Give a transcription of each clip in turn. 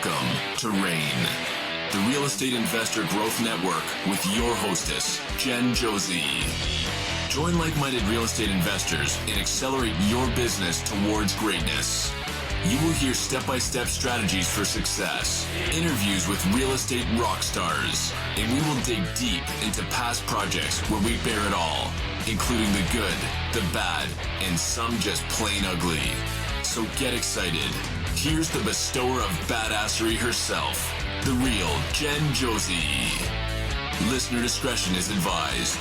Welcome to RAIN, the Real Estate Investor Growth Network with your hostess, Jen Josie. Join like-minded real estate investors and accelerate your business towards greatness. You will hear step-by-step strategies for success, interviews with real estate rock stars, and we will dig deep into past projects where we bear it all, including the good, the bad, and some just plain ugly. So get excited. Here's the bestower of badassery herself, the real Jen Josie. Listener discretion is advised.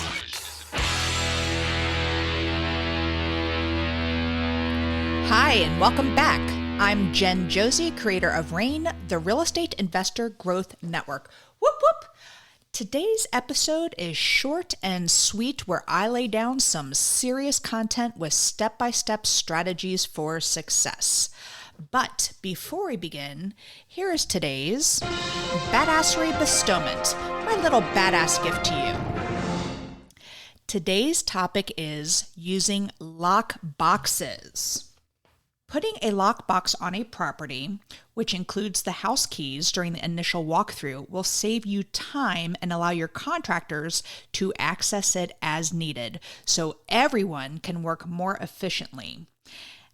Hi, and welcome back. I'm Jen Josie, creator of RAIN, the Real Estate Investor Growth Network. Whoop, whoop. Today's episode is short and sweet, where I lay down some serious content with step-by-step strategies for success. But before we begin, here is today's badassery bestowment, my little badass gift to you. Today's topic is using lock boxes. Putting a lockbox on a property, which includes the house keys during the initial walkthrough, will save you time and allow your contractors to access it as needed, so everyone can work more efficiently.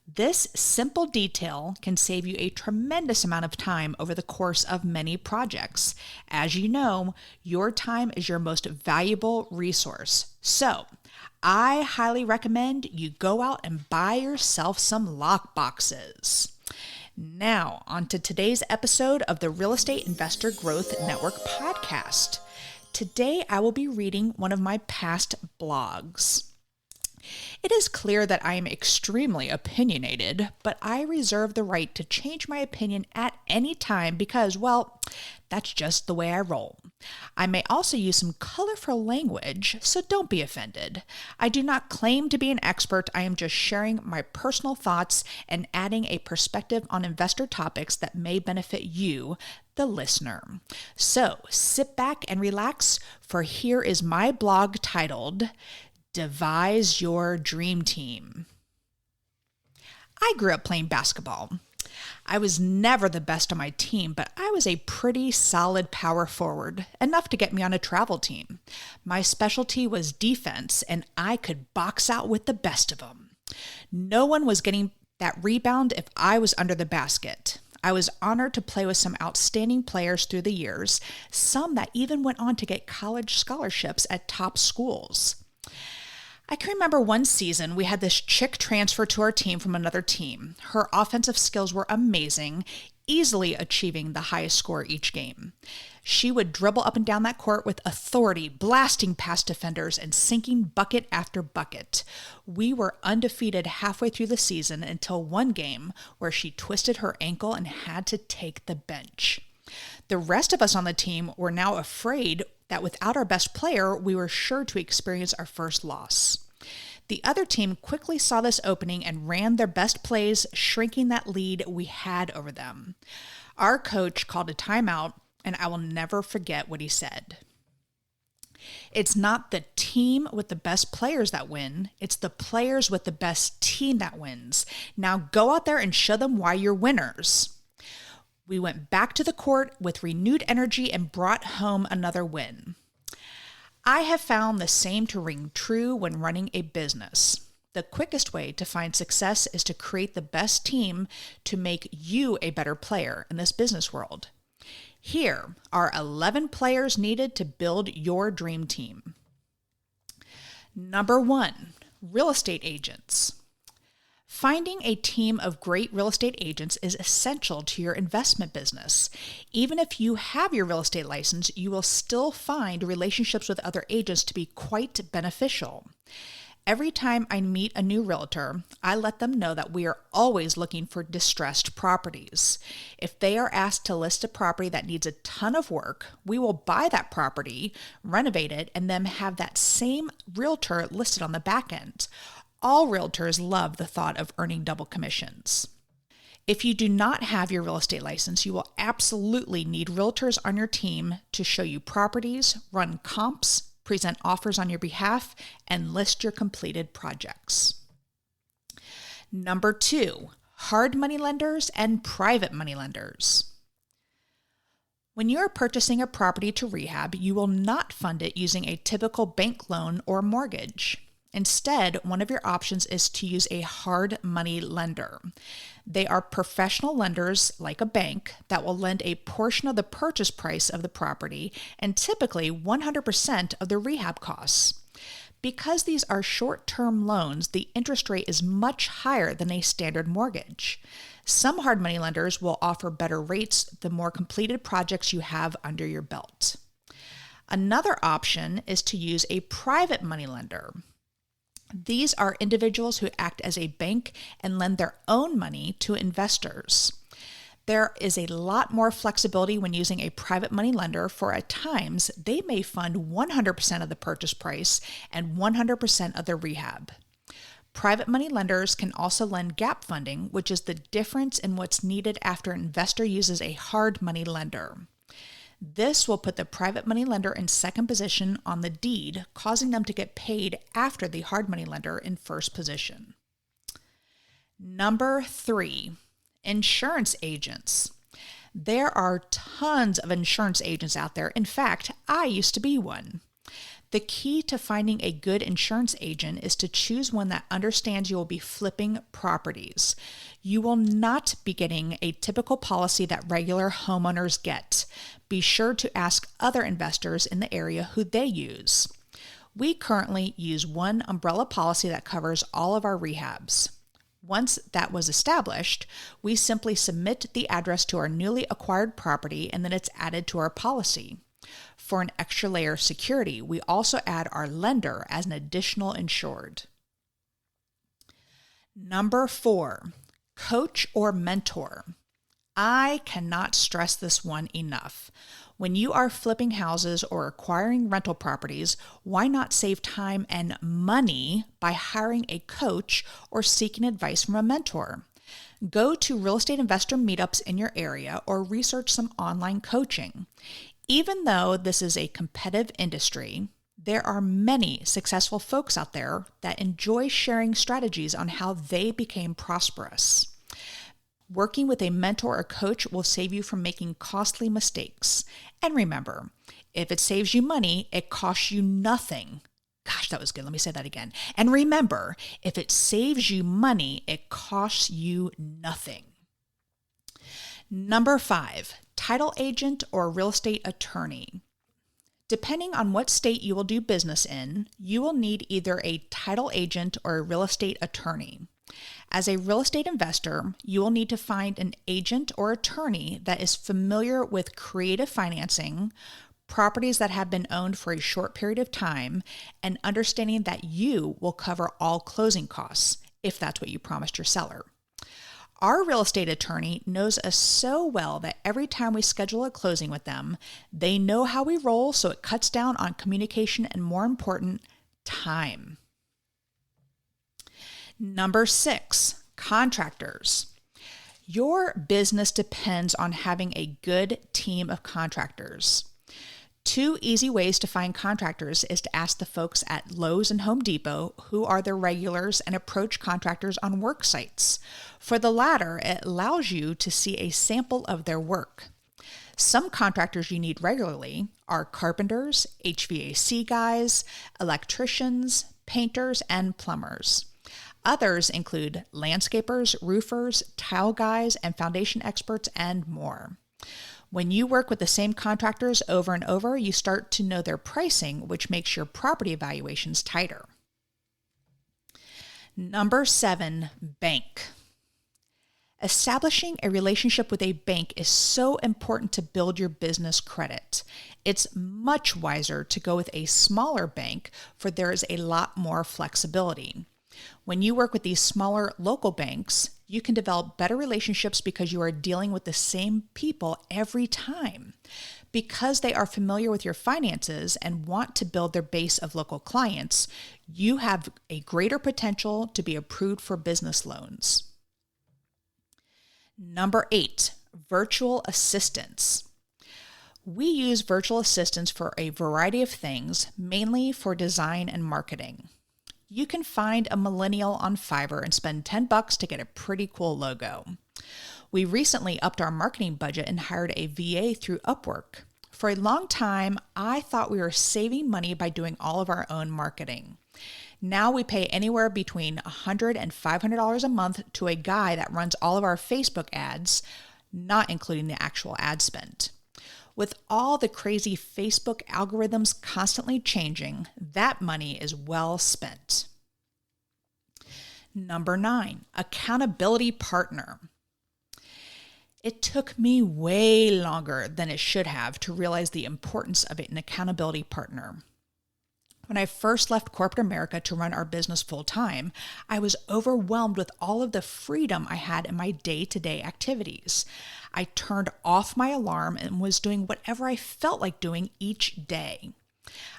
This simple detail can save you a tremendous amount of time over the course of many projects. As you know, your time is your most valuable resource. So, I highly recommend you go out and buy yourself some lock boxes. Now, on to today's episode of the Real Estate Investor Growth Network podcast. Today, I will be reading one of my past blogs. It is clear that I am extremely opinionated, but I reserve the right to change my opinion at any time because, well, that's just the way I roll. I may also use some colorful language, so don't be offended. I do not claim to be an expert. I am just sharing my personal thoughts and adding a perspective on investor topics that may benefit you, the listener. So sit back and relax, for here is my blog titled Devise Your Dream Team. I grew up playing basketball. I was never the best on my team, but I was a pretty solid power forward, enough to get me on a travel team. My specialty was defense, and I could box out with the best of them. No one was getting that rebound if I was under the basket. I was honored to play with some outstanding players through the years, some that even went on to get college scholarships at top schools. I can remember one season we had this chick transfer to our team from another team. Her offensive skills were amazing, easily achieving the highest score each game. She would dribble up and down that court with authority, blasting past defenders and sinking bucket after bucket. We were undefeated halfway through the season until one game where she twisted her ankle and had to take the bench. The rest of us on the team were now afraid that without our best player, we were sure to experience our first loss. The other team quickly saw this opening and ran their best plays, shrinking that lead we had over them. Our coach called a timeout, and I will never forget what he said. It's not the team with the best players that win, it's the players with the best team that wins. Now go out there and show them why you're winners. We went back to the court with renewed energy and brought home another win. I have found the same to ring true when running a business. The quickest way to find success is to create the best team to make you a better player in this business world. Here are 11 players needed to build your dream team. Number 1, real estate agents. Finding a team of great real estate agents is essential to your investment business. Even if you have your real estate license, you will still find relationships with other agents to be quite beneficial. Every time I meet a new realtor, I let them know that we are always looking for distressed properties. If they are asked to list a property that needs a ton of work, we will buy that property, renovate it, and then have that same realtor listed on the back end. All realtors love the thought of earning double commissions. If you do not have your real estate license, you will absolutely need realtors on your team to show you properties, run comps, present offers on your behalf, and list your completed projects. Number 2, hard money lenders and private money lenders. When you are purchasing a property to rehab, you will not fund it using a typical bank loan or mortgage. Instead, one of your options is to use a hard money lender. They are professional lenders like a bank that will lend a portion of the purchase price of the property and typically 100% of the rehab costs. Because these are short-term loans, the interest rate is much higher than a standard mortgage. Some hard money lenders will offer better rates the more completed projects you have under your belt. Another option is to use a private money lender. These are individuals who act as a bank and lend their own money to investors. There is a lot more flexibility when using a private money lender, for at times they may fund 100% of the purchase price and 100% of the rehab. Private money lenders can also lend gap funding, which is the difference in what's needed after an investor uses a hard money lender. This will put the private money lender in second position on the deed, causing them to get paid after the hard money lender in first position. Number 3, insurance agents. There are tons of insurance agents out there. In fact, I used to be one. The key to finding a good insurance agent is to choose one that understands you will be flipping properties. You will not be getting a typical policy that regular homeowners get. Be sure to ask other investors in the area who they use. We currently use one umbrella policy that covers all of our rehabs. Once that was established, we simply submit the address to our newly acquired property and then it's added to our policy. For an extra layer of security, we also add our lender as an additional insured. Number 4, coach or mentor. I cannot stress this one enough. When you are flipping houses or acquiring rental properties, why not save time and money by hiring a coach or seeking advice from a mentor? Go to real estate investor meetups in your area or research some online coaching. Even though this is a competitive industry, there are many successful folks out there that enjoy sharing strategies on how they became prosperous. Working with a mentor or coach will save you from making costly mistakes. And remember, if it saves you money, it costs you nothing. Gosh, that was good. Let me say that again. And remember, if it saves you money, it costs you nothing. Number 5, title agent or real estate attorney. Depending on what state you will do business in, you will need either a title agent or a real estate attorney. As a real estate investor, you will need to find an agent or attorney that is familiar with creative financing, properties that have been owned for a short period of time, and understanding that you will cover all closing costs, if that's what you promised your seller. Our real estate attorney knows us so well that every time we schedule a closing with them, they know how we roll, so it cuts down on communication and, more important, time. Number 6, contractors. Your business depends on having a good team of contractors. 2 easy ways to find contractors is to ask the folks at Lowe's and Home Depot who are their regulars and approach contractors on work sites. For the latter, it allows you to see a sample of their work. Some contractors you need regularly are carpenters, HVAC guys, electricians, painters, and plumbers. Others include landscapers, roofers, tile guys, and foundation experts, and more. When you work with the same contractors over and over, you start to know their pricing, which makes your property evaluations tighter. Number 7, bank. Establishing a relationship with a bank is so important to build your business credit. It's much wiser to go with a smaller bank, for there is a lot more flexibility. When you work with these smaller local banks, you can develop better relationships because you are dealing with the same people every time. Because they are familiar with your finances and want to build their base of local clients, you have a greater potential to be approved for business loans. Number 8, virtual assistants. We use virtual assistants for a variety of things, mainly for design and marketing. You can find a millennial on Fiverr and spend $10 to get a pretty cool logo. We recently upped our marketing budget and hired a VA through Upwork. For a long time, I thought we were saving money by doing all of our own marketing. Now we pay anywhere between $100 and $500 a month to a guy that runs all of our Facebook ads, not including the actual ad spend. With all the crazy Facebook algorithms constantly changing, that money is well spent. Number 9, accountability partner. It took me way longer than it should have to realize the importance of an accountability partner. When I first left corporate America to run our business full-time, I was overwhelmed with all of the freedom I had in my day-to-day activities. I turned off my alarm and was doing whatever I felt like doing each day.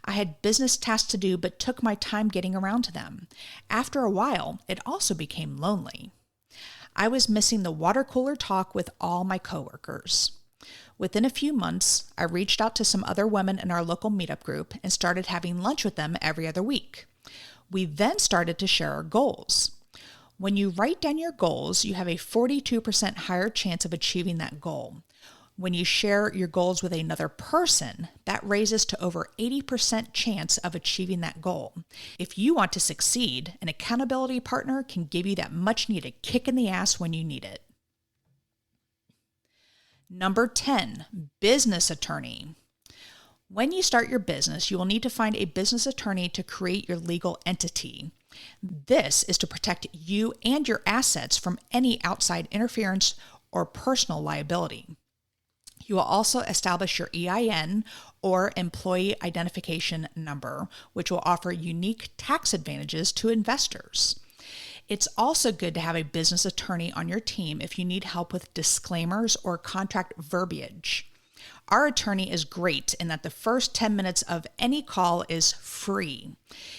I had business tasks to do, but took my time getting around to them. After a while, it also became lonely. I was missing the water cooler talk with all my coworkers. Within a few months, I reached out to some other women in our local meetup group and started having lunch with them every other week. We then started to share our goals. When you write down your goals, you have a 42% higher chance of achieving that goal. When you share your goals with another person, that raises to over 80% chance of achieving that goal. If you want to succeed, an accountability partner can give you that much needed kick in the ass when you need it. Number 10, business attorney. When you start your business, you will need to find a business attorney to create your legal entity. This is to protect you and your assets from any outside interference or personal liability. You will also establish your EIN or employee identification number, which will offer unique tax advantages to investors. It's also good to have a business attorney on your team if you need help with disclaimers or contract verbiage. Our attorney is great in that the first 10 minutes of any call is free.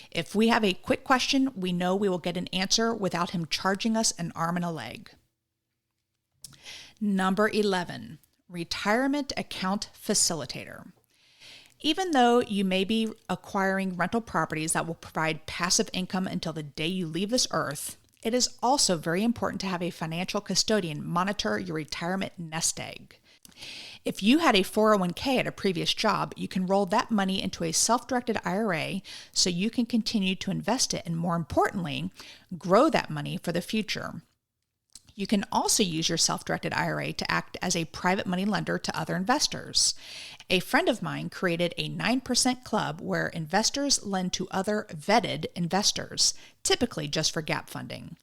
If we have a quick question, we know we will get an answer without him charging us an arm and a leg. Number 11, retirement account facilitator. Even though you may be acquiring rental properties that will provide passive income until the day you leave this earth, it is also very important to have a financial custodian monitor your retirement nest egg. If you had a 401k at a previous job, you can roll that money into a self-directed IRA so you can continue to invest it and, more importantly, grow that money for the future. You can also use your self-directed IRA to act as a private money lender to other investors. A friend of mine created a 9% club where investors lend to other vetted investors, typically just for gap funding.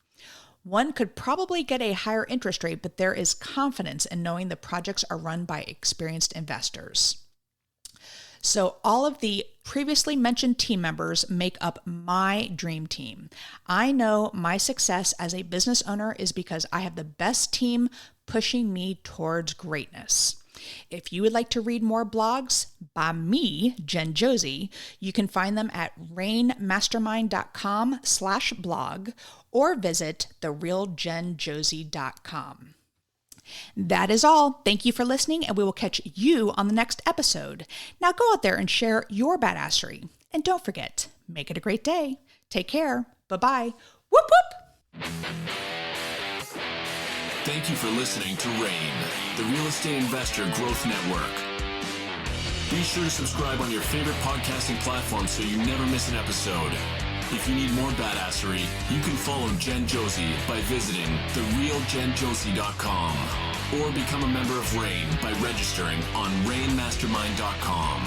One could probably get a higher interest rate, but there is confidence in knowing the projects are run by experienced investors. So all of the previously mentioned team members make up my dream team. I know my success as a business owner is because I have the best team pushing me towards greatness. If you would like to read more blogs by me, Jen Josie, you can find them at rainmastermind.com/blog or visit therealjenjosie.com. That is all. Thank you for listening, and we will catch you on the next episode. Now go out there and share your badassery. And don't forget, make it a great day. Take care. Bye-bye. Whoop, whoop. Thank you for listening to RAIN, the Real Estate Investor Growth Network. Be sure to subscribe on your favorite podcasting platform so you never miss an episode. If you need more badassery, you can follow Jen Josie by visiting therealjenjosie.com or become a member of RAIN by registering on rainmastermind.com.